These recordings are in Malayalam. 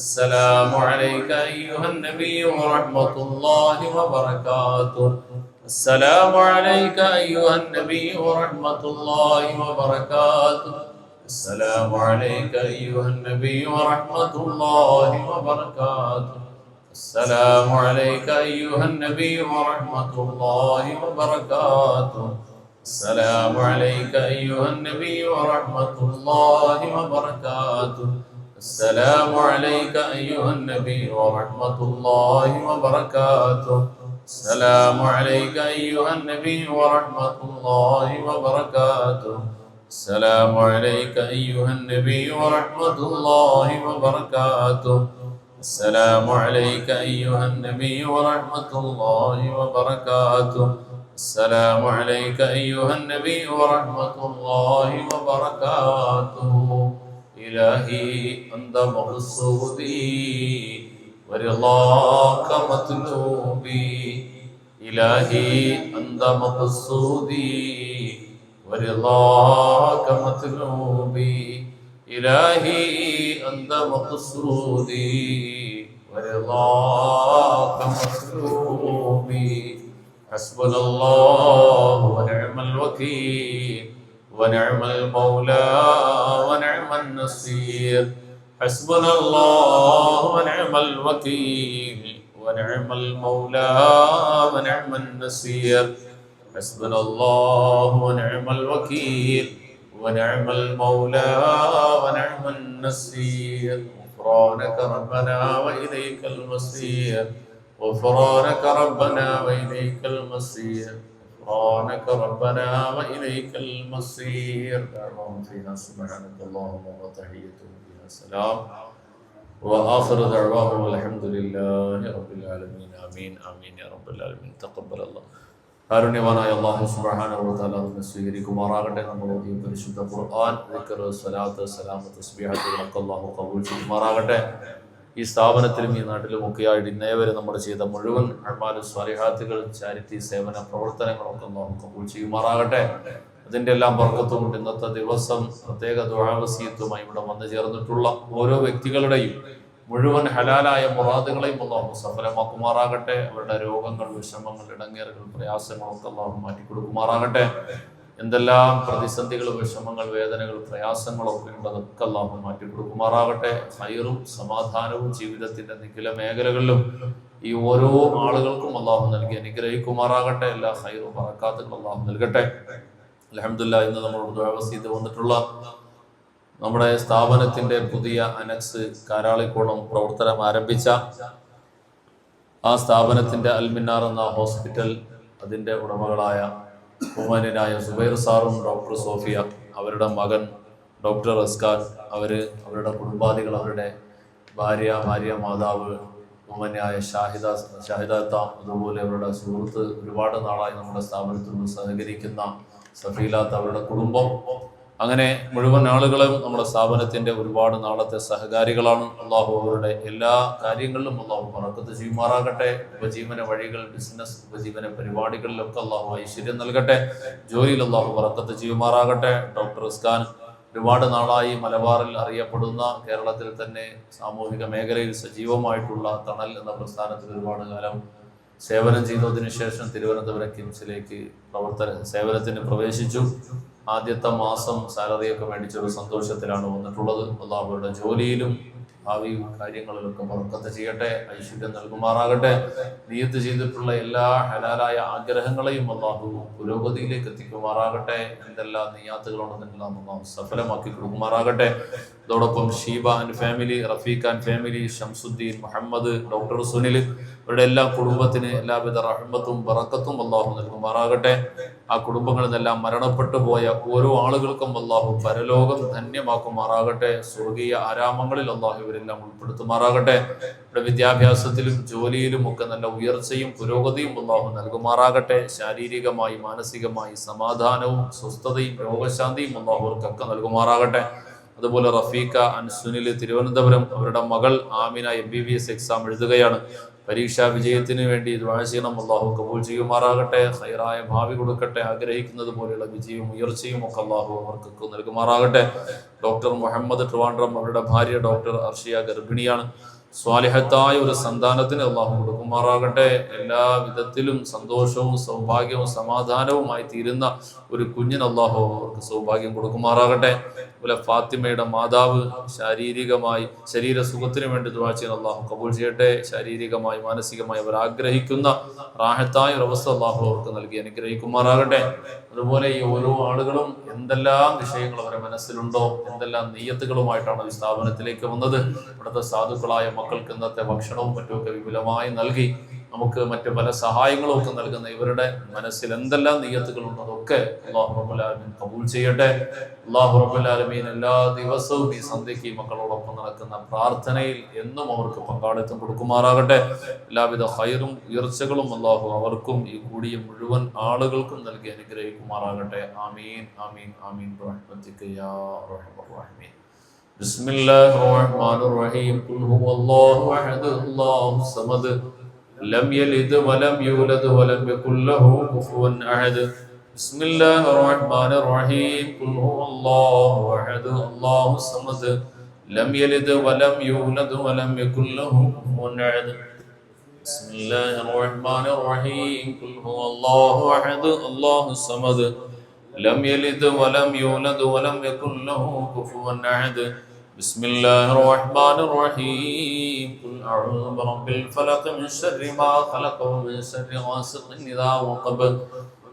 السلام عليك أيها النبي ورحمة الله وبركاته. السلام عليك أيها النبي ورحمة الله وبركاته. السلام عليك أيها النبي ورحمة الله وبركاته. السلام عليك أيها النبي ورحمة الله وبركاته. السلام عليك أيها النبي ورحمة الله وبركاته. السلام عليك أيها النبي ورحمة الله وبركاته. السلام عليك أيها النبي ورحمة الله وبركاته. السلام عليك أيها النبي ورحمة الله وبركاته. السلام عليك أيها النبي ورحمة الله وبركاته. السلام عليك أيها النبي ورحمة الله وبركاته. إلهي أنت مقصودي ورضاك مطلوبي. إلهي أنت مقصودي ورضاك مطلوبي. إلهي أنت مقصودي ورضاك مطلوبي. حسبنا الله ونعم الوكيل ونعم المولى ونعم النصير. حسبنا الله ونعم الوكيل ونعم المولى ونعم النصير. حسبنا الله ونعم الوكيل ونعم المولى ونعم النصير. غفرانك ربنا وإليك المصير. غفرانك ربنا وإليك المصير. غفرانك ربنا وإليك المصير. دعواهم فيها سبحانك اللهم وتحيتهم فيها سلام وآخر دعواهم الحمد لله رب العالمين. آمين آمين يا رب العالمين. تقبل الله. കാരുണ്യവാനായ അല്ലാഹു സുബ്ഹാനഹു വ തആല നമ്മെ സ്വീകരിക്കുമാറാകട്ടെ. നമ്മൾ ഓതിയ പരിശുദ്ധ ഖുർആൻ, ദിക്ർ, സ്വലാത്ത്, സലാം, തസ്ബീഹത്തുകളൊക്കെ അല്ലാഹു കബൂൽ ചെയ്യുമാറാകട്ടെ. ഈ സ്ഥാപനത്തിലും ഈ നാട്ടിലും ഒക്കെയായിട്ട് ഇന്നേവരെ നമ്മൾ ചെയ്ത മുഴുവൻ അഅ്മാലു സ്വാലിഹാത്തുകൾ, ചാരിറ്റി സേവന പ്രവർത്തനങ്ങളൊക്കെ അല്ലാഹു കബൂൽ ചെയ്യുമാറാകട്ടെ. അതിൻ്റെ എല്ലാം ബർക്കത്തും കൊണ്ട് ഇന്നത്തെ ദിവസം പ്രത്യേക ദുആ വസിയത്തുമായി ഇവിടെ വന്നു ചേർന്നിട്ടുള്ള ഓരോ വ്യക്തികളുടെയും മുഴുവൻ ഹലാലായ മുറാദുകളെയും അല്ലാഹു സഫലമാക്കുമാറാകട്ടെ. അവരുടെ രോഗങ്ങൾ, വിഷമങ്ങൾ, ഇടങ്ങേറുകൾ, പ്രയാസങ്ങളൊക്കെ അല്ലാഹു മാറ്റിക്കൊടുക്കുമാറാകട്ടെ. എന്തെല്ലാം പ്രതിസന്ധികൾ, വിഷമങ്ങൾ, വേദനകൾ, പ്രയാസങ്ങളൊക്കെ ഉണ്ട് അതൊക്കെ അല്ലാഹു മാറ്റിക്കൊടുക്കുമാറാകട്ടെ. ഹൈറും സമാധാനവും ജീവിതത്തിന്റെ നിഖില മേഖലകളിലും ഈ ഓരോ ആളുകൾക്കും അല്ലാഹു നൽകി അനുഗ്രഹിക്കുമാറാകട്ടെ. എല്ലാ ഹൈറും ബറകാത്തുകളും അല്ലാഹു നൽകട്ടെ. അൽഹംദുലില്ലാഹ്, ഇന്ന് നമ്മളോട് ദുആ വസീയത്ത് വന്നിട്ടുള്ള നമ്മുടെ സ്ഥാപനത്തിന്റെ പുതിയ അനക്സ് കാരാളിക്കോണം പ്രവർത്തനം ആരംഭിച്ച ആ സ്ഥാപനത്തിന്റെ അൽമിന്നാർ എന്ന ഹോസ്പിറ്റൽ, അതിന്റെ ഉടമകളായ ബഹുമാന്യനായ സുബൈർ സാറും ഡോക്ടർ സോഫിയ, അവരുടെ മകൻ ഡോക്ടർ റസ്കാൻ, അവരുടെ കുടുംബാദികൾ, അവരുടെ ഭാര്യ മാതാവ് ബഹുമാന്യായ ഷാഹിദാത്ത, അതുപോലെ അവരുടെ സുഹൃത്ത്, ഒരുപാട് നാളായി നമ്മുടെ സ്ഥാപനത്തിൽ സഹകരിക്കുന്ന സഫീലാത്ത്, അവരുടെ കുടുംബം, അങ്ങനെ മുഴുവൻ ആളുകളും നമ്മുടെ സ്ഥാപനത്തിന്റെ ഒരുപാട് നാളത്തെ സഹകാരികളാണ്. അള്ളാഹു അവരുടെ എല്ലാ കാര്യങ്ങളിലും അള്ളാഹു ബറക്കത്ത് ചെയ്യുമാറാകട്ടെ. ഉപജീവന വഴികൾ, ബിസിനസ്, ഉപജീവന പരിപാടികളിലൊക്കെ അള്ളാഹു ഐശ്വര്യം നൽകട്ടെ. ജോലിയിൽ അള്ളാഹു ബറക്കത്ത് ചെയ്യുമാറാകട്ടെ. ഡോക്ടർ റസ്കാൻ ഒരുപാട് നാളായി മലബാറിൽ അറിയപ്പെടുന്ന, കേരളത്തിൽ തന്നെ സാമൂഹിക മേഖലയിൽ സജീവമായിട്ടുള്ള തണൽ എന്ന പ്രസ്ഥാനത്തിൽ ഒരുപാട് കാലം സേവനം ചെയ്തതിനു ശേഷം തിരുവനന്തപുരം കിംസിലേക്ക് സേവനത്തിന് പ്രവേശിച്ചു. ആദ്യത്തെ മാസം സാലറിയൊക്കെ മേടിച്ചൊരു സന്തോഷത്തിലാണ് വന്നിട്ടുള്ളത്. അല്ലാഹുവിന്റെ ജോലിയിലും ഭാവി കാര്യങ്ങളിലൊക്കെ ബർക്കത്ത് ചെയ്യട്ടെ, ഐശ്വര്യം നൽകുമാറാകട്ടെ. നിയത്ത് ചെയ്തിട്ടുള്ള എല്ലാ ഹലാലായ ആഗ്രഹങ്ങളെയും അല്ലാഹു പുരോഗതിയിലേക്ക് എത്തിക്കുമാറാകട്ടെ. എന്തെല്ലാം നിയാത്തുകളുണ്ടെന്നെല്ലാം അല്ലാഹു സഫലമാക്കി കൊടുക്കുമാറാകട്ടെ. അതോടൊപ്പം Sheeba and family, Rafiq and family, Shamsuddin, Muhammad, doctor Sunil, ഇവരുടെ എല്ലാ കുടുംബത്തിന് എല്ലാവിധ റഹ്മത്തും ബറക്കത്തും അല്ലാഹു നൽകുമാറാകട്ടെ. ആ കുടുംബങ്ങളിൽ നിന്നെല്ലാം മരണപ്പെട്ടു പോയ ഓരോ ആളുകൾക്കും അല്ലാഹു പരലോകം ധന്യമാക്കുമാറാകട്ടെ. സ്വർഗീയ ആരാമങ്ങളിൽ അല്ലാഹു ഇവരെല്ലാം ഉൾപ്പെടുത്തുമാറാകട്ടെ. ഇവിടെ വിദ്യാഭ്യാസത്തിലും ജോലിയിലും ഒക്കെ നല്ല ഉയർച്ചയും പുരോഗതിയും അല്ലാഹു നൽകുമാറാകട്ടെ. ശാരീരികമായി, മാനസികമായി സമാധാനവും സ്വസ്ഥതയും രോഗശാന്തിയും അല്ലാഹു അവർക്കൊക്കെ നൽകുമാറാകട്ടെ. അതുപോലെ റഫീഖ അൻസുനിൽ തിരുവനന്തപുരം, അവരുടെ മകൾ ആമിന MBBS എക്സാം എഴുതുകയാണ്. പരീക്ഷാ വിജയത്തിന് വേണ്ടി ദുആ ചെയ്യണം. അള്ളാഹു കബൂൽ ചെയ്യുമാറാകട്ടെ, ഖൈറായ ഭാവി കൊടുക്കട്ടെ, ആഗ്രഹിക്കുന്നത് പോലെയുള്ള വിജയവും ഉയർച്ചയും ഒക്കെ അള്ളാഹു അവർക്ക് നൽകുമാറാകട്ടെ. ഡോക്ടർ മുഹമ്മദ് ട്രിവാൻഡ്രം, അവരുടെ ഭാര്യ ഡോക്ടർ അർഷിയ ഗർഭിണിയാണ്. സ്വാലിഹത്തായ ഒരു സന്താനത്തിന് അള്ളാഹു കൊടുക്കുമാറാകട്ടെ. എല്ലാ വിധത്തിലും സന്തോഷവും സൗഭാഗ്യവും സമാധാനവുമായി തീരുന്ന ഒരു കുഞ്ഞിന് അള്ളാഹു അവർക്ക് സൗഭാഗ്യം കൊടുക്കുമാറാകട്ടെ. അതുപോലെ ഫാത്തിമയുടെ മാതാവ് ശാരീരികമായി ശരീരസുഖത്തിന് വേണ്ടി ദുആ ചെയ്യുന്ന അള്ളാഹു കബൂൽ ചെയ്യട്ടെ. ശാരീരികമായി മാനസികമായി അവർ ആഗ്രഹിക്കുന്ന റാഹത്തായ ഒരു അവസ്ഥ അള്ളാഹു അവർക്ക് നൽകി അനുഗ്രഹിക്കുമാറാകട്ടെ. അതുപോലെ ഈ ഓരോ ആളുകളും എന്തെല്ലാം വിഷയങ്ങൾ അവരുടെ മനസ്സിലുണ്ടോ, എന്തെല്ലാം നിയ്യത്തുകളുമായിട്ടാണ് ഈ സ്ഥാപനത്തിലേക്ക് വന്നത്. ഇവിടുത്തെ സാധുക്കളായ മക്കൾക്ക് ഇന്നത്തെ ഭക്ഷണവും മറ്റുമൊക്കെ വിപുലമായി നൽകി നമുക്ക് മറ്റു പല സഹായങ്ങളും ഒക്കെ നൽകുന്ന ഇവരുടെ മനസ്സിൽ എന്തെല്ലാം നിയ്യത്തുകളുണ്ടോ അതൊക്കെ അല്ലാഹു റബ്ബുൽ ആലമീൻ കബൂൽ ചെയ്യട്ടെ. അല്ലാഹു റബ്ബുൽ ആലമീൻ എല്ലാ ദിവസവും ഈ സന്ധ്യയ്ക്ക് മക്കളോടൊപ്പം നടക്കുന്ന പ്രാർത്ഥനയിൽ എന്നും അവർക്ക് പങ്കാളിത്തം കൊടുക്കുമാറാകട്ടെ. എല്ലാവിധ ഖൈറും ഉയർച്ചകളും അല്ലാഹു അവർക്കും ഈ കൂടിയ മുഴുവൻ ആളുകൾക്കും നൽകി അനുഗ്രഹിക്കുമാറാകട്ടെ. ആമീൻ ആമീൻ ആമീൻ ബിറഹ്മതിക യാ അർഹമർ റഹീമീൻ. ബിസ്മില്ലാഹിർ റഹ്മാനിർ റഹീം. ഖുൽ ഹുവല്ലാഹു അഹദ് അല്ലാഹു സമദ് ലം യലിദ് വലം യൂലദ് വലം യകുൽ ലഹു കുഫുവൻ അഹദ്. ബിസ്മില്ലാഹിർ റഹ്മാനിർ റഹീം. ഖുൽ ഹുവല്ലാഹു അഹദ് അല്ലാഹു സമദ് ലം യലിദ് വലം യൂലദ് വലം യകുൽ ലഹു കുഫുവൻ അഹദ്. ബിസ്മില്ലാഹിർ റഹ്മാനിർ റഹീം. ഖുൽ ഹുവല്ലാഹു അഹദ് അല്ലാഹു സമദ് ലം യലിദ് വലം യൂലദ് വലം യകുൽ ലഹു കുഫുവൻ അഹദ്. بسم الله الرحمن الرحيم. قل أعوذ برب الفلق من شر ما خلق ومن شر غاسق إذا وقب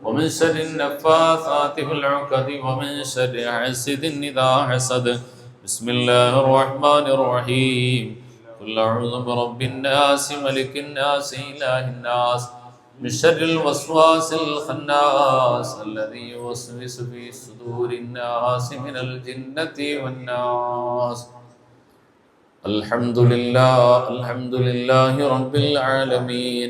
ومن شر النفاثات في العقد ومن شر حاسد إذا حسد. بسم الله الرحمن الرحيم. قل أعوذ برب الناس ملك الناس إله الناس من شر الوسواس الخناس الذي يوسوس في صدور الناس من الجنة والناس. الحمد لله رب العالمين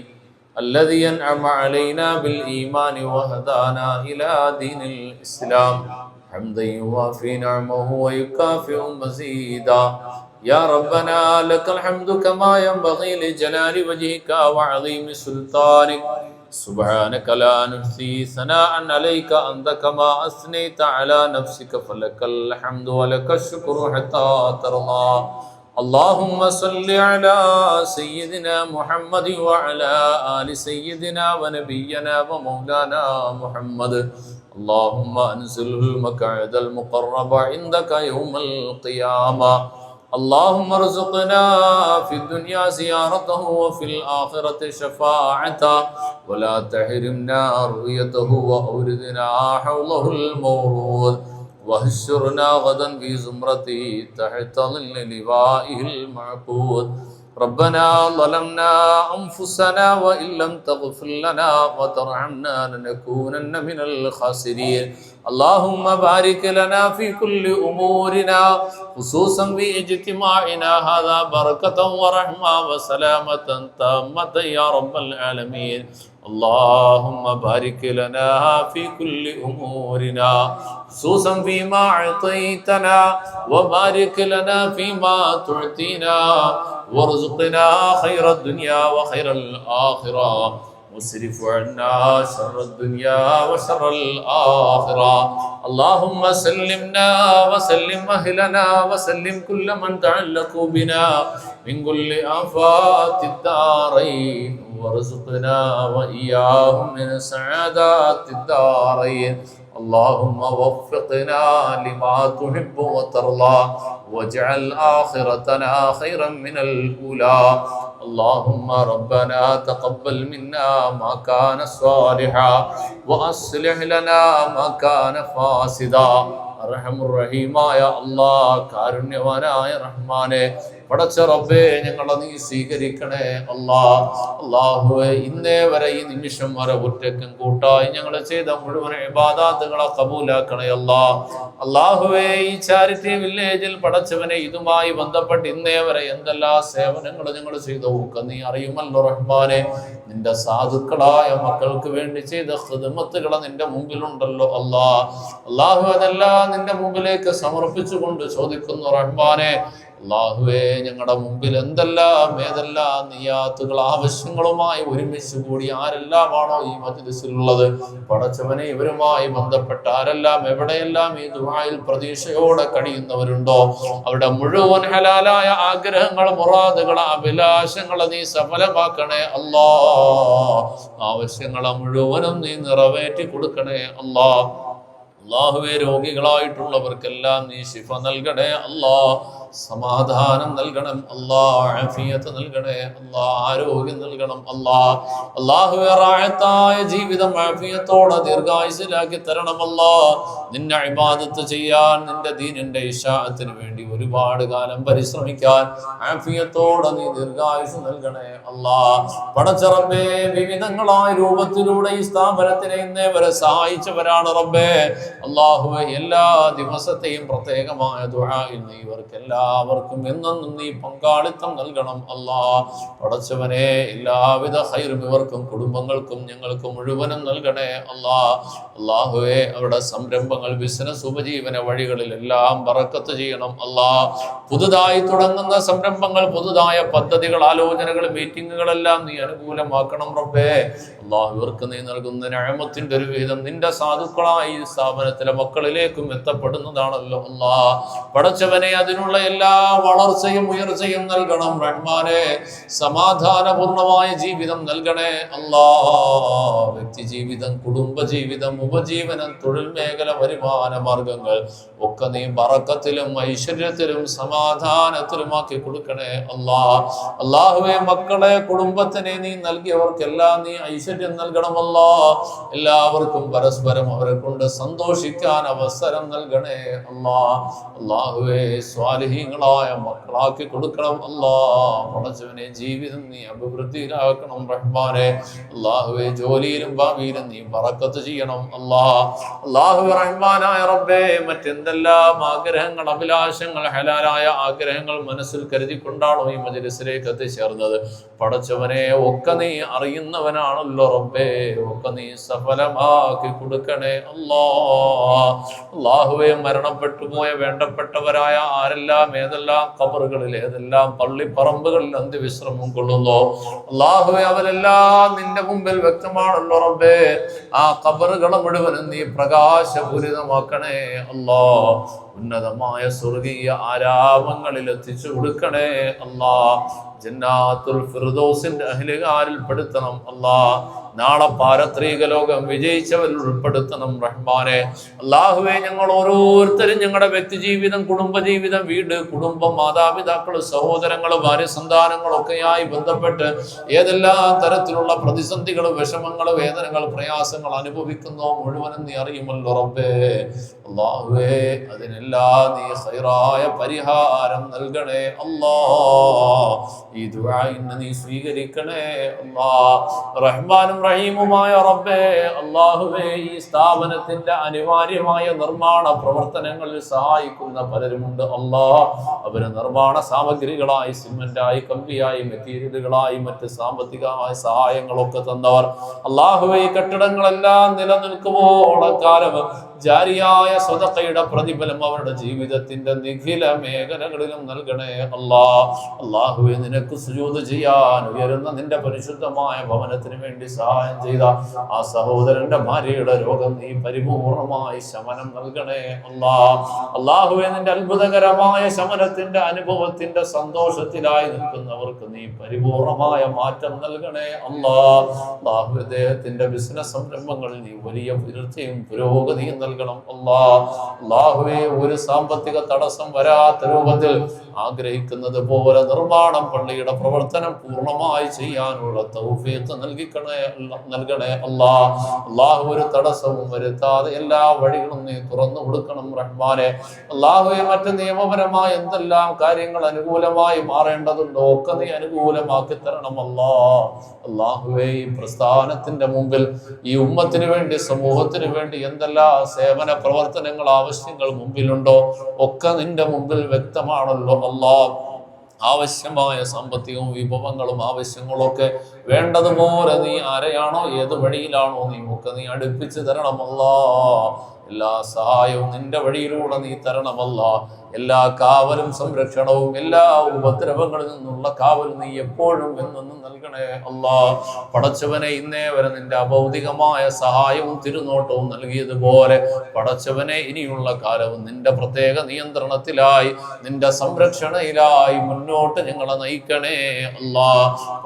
الذي أنعم علينا بالإيمان وهدانا إلى دين الإسلام حمدا يوافي نعمه ويكافئ مزيدا. يا ربنا لك الحمد كما ينبغي لجلال وجهك وعظيم سلطانك. سبحانك لا نحصي ثناء عليك أنت كما أثنيت على نفسك فلك الحمد ولك الشكر حتى ترضى. اللهم صل على سيدنا محمد وعلى آل سيدنا ونبينا ومولانا محمد. اللهم أنزله المقعد المقرب عندك يوم القيامة. اللهم ارزقنا في الدنيا زيارته وفي الآخرة شفاعته ولا تحرمنا رؤيته وأوردنا حوضه المورود واهشرنا غدا في زمرته تحت ظل لوائه المعقود. ربنا ظلمنا أنفسنا وإن لم تغفر لنا وترحمنا لنكونن من الخاسرين. اللهم بارك لنا في كل أمورنا خصوصا في اجتماعنا هذا بركة ورحمة وسلامة تامة يا رب العالمين. اللهم بارك لنا في كل أمورنا خصوصا فيما أعطيتنا وبارك لنا فيما تعطينا وارزقنا خير الدنيا وخير الآخرة واصرف عنا شر الدنيا وشر الآخرة. اللهم سلمنا وسلم أهلنا وسلم كل من تعلق بنا من كل آفات الدارين وارزقنا وإياهم من سعادات الدارين. اللهم وفقنا لما تحب وترضى واجعل آخرتنا خيرا من الأولى. اللهم ربنا تقبل منا ما كان صالحا وأصلح لنا ما كان فاسدا. അർഹമുർ റഹീമായ അല്ലാഹ്, കാരുണ്യവാനായ റഹ്മാനെ, പടച്ച റബ്ബേ ഞങ്ങളെ നീ സ്വീകരിക്കണേ അല്ലാ. അല്ലാഹുവേ ഇന്നേ വരെ ഈ നിമിഷം വരെ ഒറ്റക്കും കൂട്ടായി ഞങ്ങൾ ചെയ്ത മുഴുവൻ ഇബാദത്തുകളെ കബൂലാക്കണേ അല്ലാ. അല്ലാഹുവേ ഈ ചാരിറ്റി വില്ലേജിൽ പടച്ചവനെ ഇതുമായി ബന്ധപ്പെട്ട് ഇന്നേ വരെ എന്തെല്ലാം സേവനങ്ങൾ ഞങ്ങൾ ചെയ്തു ഒക്കെ നീ അറിയുമല്ലോ റഹ്മാനെ. നിന്റെ സാധുക്കളായ മക്കൾക്ക് വേണ്ടി ചെയ്ത ഖിദ്മത്തുകൾ നിന്റെ മുമ്പിലുണ്ടല്ലോ അല്ലാ. അല്ലാഹു അതെല്ലാം നിന്റെ മുമ്പിലേക്ക് സമർപ്പിച്ചുകൊണ്ട് ചോദിക്കുന്നു റഹ്മാനെ. അല്ലാഹുവേ ഞങ്ങളുടെ മുമ്പിൽ എന്തെല്ലാം ഏതെല്ലാം നിയാത്തുകൾ ആവശ്യങ്ങളുമായി ഒരുമിച്ച് കൂടി ആരെല്ലാമാണോ ഈ മജ്‌ലിസിലുള്ളത് പടച്ചവനെ ഇവരുമായി ബന്ധപ്പെട്ട ആരെല്ലാം എവിടെയെല്ലാം ഈ ദുആയിൽ പ്രതീക്ഷയോടെ കഴിയുന്നവരുണ്ടോ അവരുടെ മുഴുവൻ ഹലാലായ ആഗ്രഹങ്ങൾ മുറാദുകൾ അഭിലാഷങ്ങൾ നീ സഫലമാക്കണേ അല്ലാ. ആവശ്യങ്ങളെ മുഴുവനും നീ നിറവേറ്റി കൊടുക്കണേ അല്ലാ. അല്ലാഹുവേ രോഗികളായിട്ടുള്ളവർക്കെല്ലാം നീ ശിഫ നൽകണേ അല്ലാ. സമാധാനം നൽകണം അല്ലാ. ആഫിയത്ത് നൽകണേ അല്ലാ. ആരോഗ്യം നൽകണം അല്ലാ. അല്ലാഹുവേ റാഹത്തായ ജീവിതം ആഫിയത്തോടെ ദീർഘായുസ്സിലാക്കി തരണം അല്ലാ. നിന്നെ ഇബാദത്ത് ചെയ്യാൻ നിന്റെ ദീനിന്റെ ഇശാഅത്തിന് വേണ്ടി ഒരുപാട് കാലം പരിശ്രമിക്കാൻ ആഫിയത്തോടെ നീ ദീർഘായുസ് നൽകണേ അല്ലാ. പടച്ച റബ്ബേ വിവിധങ്ങളായ രൂപത്തിലൂടെ ഈ സ്ഥാപനത്തിനെ ഇന്നേ വരെ സഹായിച്ചവരാണ് റബ്ബേ. അല്ലാഹുവേ എല്ലാ ദിവസത്തെയും പ്രത്യേകമായ ദുആയിൽ നീ ഇവർക്കെല്ലാവർക്കും എന്നെന്നും നീ പങ്കാളിത്തം നൽകണം അല്ലാ. പടച്ചവനെ എല്ലാവിധ ഖൈറും ഇവർക്കും കുടുംബങ്ങൾക്കും ഞങ്ങൾക്ക് മുഴുവനും നൽകണേ അല്ലാ. അല്ലാഹുവേ അവരുടെ സംരംഭങ്ങൾ ബിസിനസ് ഉപജീവന വഴികളിൽ എല്ലാം ബറക്കത്ത് ചെയ്യണം അല്ലാ. പുതുതായി തുടങ്ങുന്ന സംരംഭങ്ങൾ പുതുതായ പദ്ധതികൾ ആലോചനകൾ മീറ്റിങ്ങുകളെല്ലാം നീ അനുകൂലമാക്കണം റബ്ബേ. അല്ലാഹു ഇവർക്ക് നീ നൽകുന്ന നിഅമത്തിന്റെ ഒരു വിഹിതം നിന്റെ സാധുക്കളായി ഈ സ്ഥാപനത്തിലെ മക്കളിലേക്കും എത്തപ്പെടുന്നതാണല്ലോ അല്ലാ. പടച്ചവനെ അതിനുള്ള എല്ലാ വളർച്ചയും ഉയർച്ചയും നൽകണം റഹ്മാനെ. സമാധാനപൂർണമായ ജീവിതം നൽകണേ അല്ലാ. വ്യക്തി ജീവിതം കുടുംബ ജീവിതം ഉപജീവനം തൊഴിൽ മേഖല വരുമാന മാർഗങ്ങൾ ഒക്കെ നീ ബറക്കത്തിലും ഐശ്വര്യത്തിലും സമാധാനത്തിലുമാക്കി കൊടുക്കണേ അല്ലാ. അല്ലാഹുവേ മക്കളെ കുടുംബത്തിനെ നീ നൽകിയവർക്കെല്ലാം നീ ഐശ്വര്യം നൽകണമല്ലാ. എല്ലാവർക്കും പരസ്പരം അവരെ കൊണ്ട് സന്തോഷിക്കാൻ അവസരം നൽകണേ അല്ലാ. അല്ലാഹുവേ സ്വാലിഹീങ്ങളായ മക്കളാക്കി കൊടുക്കണം അല്ലാ. പടച്ചവനെ ജീവിതം നീ അഭിവൃദ്ധിയിലാക്കണം റഹ്മാനെ. അല്ലാഹുവേ ജോലിയിലും ഭാവിയിലും നീ ബറക്കത്ത് ചെയ്യണം അല്ലാ. അല്ലാഹുവേ റഹ്മാനായ റബ്ബേ മറ്റെന്തെല്ലാം ആഗ്രഹങ്ങൾ അഭിലാഷങ്ങൾ ഹലാലായ ആഗ്രഹങ്ങൾ മനസ്സിൽ കരുതിക്കൊണ്ടാണോ ഈ മജ്‌ലിസിലേക്ക് എത്തിച്ചേർന്നത് പടച്ചവനെ ഒക്കെ നീ അറിയുന്നവനാണല്ലോ റബ്ബേ. ഒക്കെ നീ സഫലമാക്കി കൊടുക്കണേ അല്ലാ. അല്ലാഹുവേ മരണപ്പെട്ടു പോയ വേണ്ടപ്പെട്ടവരായ ആരെല്ലാം ഏതെല്ലാം ഖബറുകളിൽ ഏതെല്ലാം പള്ളിപ്പറമ്പുകളിൽ അന്ത്യവിശ്രമം കൊള്ളുന്നു അല്ലാഹുവേ അവരെല്ലാം നിന്റെ മുമ്പിൽ വ്യക്തമാണല്ലോ റബ്ബേ. ആ ഖബറുകളെ മുഴുവനും നീ പ്രകാശപൂരിതമാക്കണേ അല്ലാ. ഉന്നതമായ സ്വർഗീയ ആരാമങ്ങളിൽ എത്തിച്ചു കൊടുക്കണേ അല്ലാ. ജന്നാത്തുൽ ഫിർദൗസിന്റെ അഹ്ലുകാരിൽ പെടുത്തണം അല്ലാ. നാളെ പാരത്രിക ലോകം വിജയിച്ചവരിൽ ഉൾപ്പെടുത്തണം റഹ്മാനെ. അല്ലാഹുവേ ഞങ്ങൾ ഓരോരുത്തരും ഞങ്ങളുടെ വ്യക്തി ജീവിതം കുടുംബജീവിതം വീട് കുടുംബം മാതാപിതാക്കൾ സഹോദരങ്ങൾ ഭാര്യ സന്താനങ്ങളൊക്കെയായി ബന്ധപ്പെട്ട് ഏതെല്ലാം തരത്തിലുള്ള പ്രതിസന്ധികൾ വിഷമങ്ങൾ വേദനകൾ പ്രയാസങ്ങൾ അനുഭവിക്കുന്നോ മുഴുവനും നീ അറിയുമല്ലോ റബ്ബേ. അല്ലാഹുവേ അതിനെല്ലാം നീ ഖൈറായ പരിഹാരം നൽകണേ അല്ലാ. ഈ ദുആ ഇന്ന് നീ സ്വീകരിക്കണേ അല്ലാ. റഹ്മാനും റഹീമുമായ റബ്ബേ അല്ലാഹുവേ ഈ സ്ഥാപനത്തിന്റെ അനിവാര്യമായ നിർമ്മാണ പ്രവർത്തനങ്ങളിൽ സഹായിക്കുന്ന പലരുമുണ്ട് അല്ലാ. അവര് നിർമ്മാണ സാമഗ്രികളായി സിമന്റായി കമ്പിയായി മെറ്റീരിയലുകളായി മറ്റ് സാമ്പത്തികമായ സഹായങ്ങളൊക്കെ തന്നവർ അല്ലാഹുവേ ഈ കെട്ടിടങ്ങളെല്ലാം നിലനിൽക്കുമോളം കാലം ജാരിയായ സദഖയുടെ പ്രതിഫലം അവരുടെ ജീവിതത്തിന്റെ നിഖില മേഖലകളിലും നൽകണേ അല്ലാ. അല്ലാഹുവേ നിനക്ക് സുജൂദ് ചെയ്യാൻ ഉയരുന്ന നിന്റെ പരിശുദ്ധമായ ഭവനത്തിന് വേണ്ടി സഹായം ചെയ്ത ആ സഹോദരന്റെ ഭാര്യയുടെ രോഗം നീ പരിപൂർണമായി ശമനം നൽകണേ അല്ലാ. അല്ലാഹുവേ നിന്റെ അത്ഭുതകരമായ ശമനത്തിന്റെ അനുഭവത്തിന്റെ സന്തോഷത്തിലായി നിൽക്കുന്നവർക്ക് നീ പരിപൂർണമായ മാറ്റം നൽകണേ അല്ലാ. അല്ലാഹുവേ അദ്ദേഹത്തിന്റെ ബിസിനസ് സംരംഭങ്ങളിൽ നീ വലിയ ഉയർച്ചയും പുരോഗതിയും നൽകണം അല്ലാഹുവേ. ഒരു സാമ്പത്തിക തടസ്സം വരാത്ത രൂപത്തിൽ ആഗ്രഹിക്കുന്നത് പോലെ നിർമ്മാണം പള്ളിയുടെ പ്രവർത്തനം പൂർണ്ണമായി ചെയ്യാനുള്ള തൗഫീഖ് നൽകണേ അല്ലാഹു. ഒരു തടസ്സവും വരുത്താതെ എല്ലാ വഴികളും നീ തുറന്നു കൊടുക്കണം റഹ്മാനെ. അല്ലാഹുവേ, മറ്റ് നിയമപരമായ എന്തെല്ലാം കാര്യങ്ങൾ അനുകൂലമായി മാറേണ്ടതുണ്ടോ ഒക്കെ നീ അനുകൂലമാക്കി തരണം അല്ലാഹുവേ. ഈ പ്രസ്ഥാനത്തിന്റെ മുമ്പിൽ ഈ ഉമ്മത്തിന് വേണ്ടി സമൂഹത്തിന് വേണ്ടി എന്തെല്ലാം സേവന പ്രവർത്തനങ്ങൾ ആവശ്യങ്ങൾ മുമ്പിലുണ്ടോ ഒക്കെ നിന്റെ മുമ്പിൽ വ്യക്തമാണല്ലോ അല്ലാഹ്. ആവശ്യമായ സാമ്പത്തികവും വിഭവങ്ങളും ആവശ്യങ്ങളും ഒക്കെ വേണ്ടതുപോലെ നീ ആരെയാണോ ഏത് വഴിയിലാണോ നീ അടുപ്പിച്ച് തരണമല്ലാ. എല്ലാ സഹായവും നിന്റെ വഴിയിലൂടെ നീ തരണമല്ലാ. എല്ലാ കാവലും സംരക്ഷണവും എല്ലാ ഉപദ്രവങ്ങളിൽ നിന്നുള്ള കാവലും നീ എപ്പോഴും എന്നും നൽകണേ അല്ലാ. പടച്ചവനെ, ഇന്നേ വരെ നിന്റെ അഭൗതികമായ സഹായവും തിരുനോട്ടവും നൽകിയതുപോലെ പടച്ചവനെ ഇനിയുള്ള കാലവും നിന്റെ പ്രത്യേക നിയന്ത്രണത്തിലായി നിന്റെ സംരക്ഷണയിലായി മുന്നോട്ട് ഞങ്ങളെ നയിക്കണേ അല്ലാ.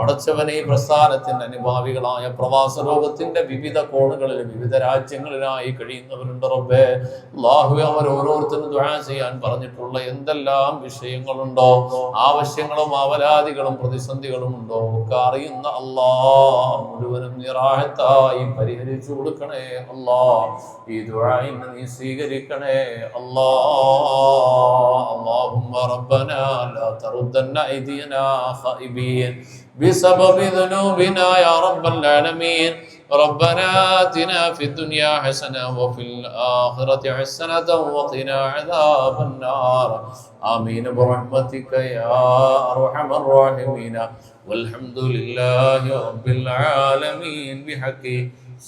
പടച്ചവനെ, ഈ പ്രസ്ഥാനത്തിന്റെ അനുഭാവികളായ പ്രവാസ ലോകത്തിന്റെ വിവിധ കോണുകളിൽ വിവിധ രാജ്യങ്ങളിലായി കഴിയുന്നവരുണ്ട് റബ്ബേ. അല്ലാഹുവേ, അവർ ഓരോരുത്തരും ദുആ ചെയ്യാൻ പറഞ്ഞിട്ടുള്ള എന്തെല്ലാം വിഷയങ്ങളുണ്ടോ, ആവശ്യങ്ങളും അവലാദികളും പ്രതിസന്ധികളും ഉണ്ടോ ഒക്കെ അറിയുന്ന അല്ലാഹ് മുഴുവനും നിറാഹത്തായി പരിഹരിച്ചു കൊടുക്കണേ അല്ലാഹ്. ഈ ദുആഇനെ നീ സ്വീകരിക്കണേ അല്ലാഹ്. അല്ലാഹുമ്മ റബ്ബനാ ലാ തറുദ്ദന്ന ഐദിയനാ ഖായിബീൻ بسبب ذنوبنا يا رب العالمين. ربنا آتنا في الدنيا حسنة وفي الآخرة حسنة وقنا عذاب النار. آمين برحمتك يا أرحم الراحمين. والحمد لله رب العالمين. بحق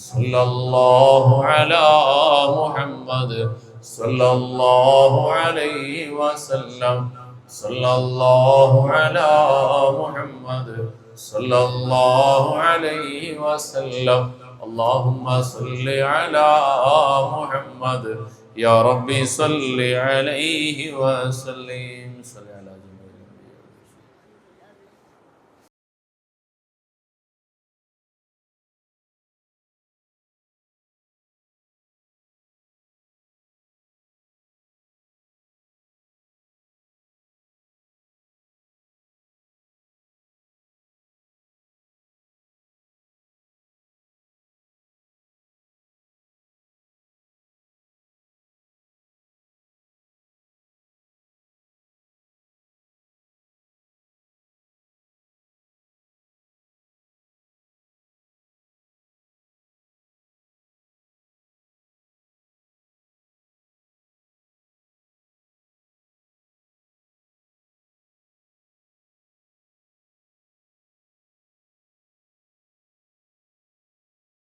صلى الله على محمد صلى الله عليه وسلم. صلى الله على محمد صلى الله عليه وسلم. اللهم صل على محمد يا ربي صل عليه وسلم.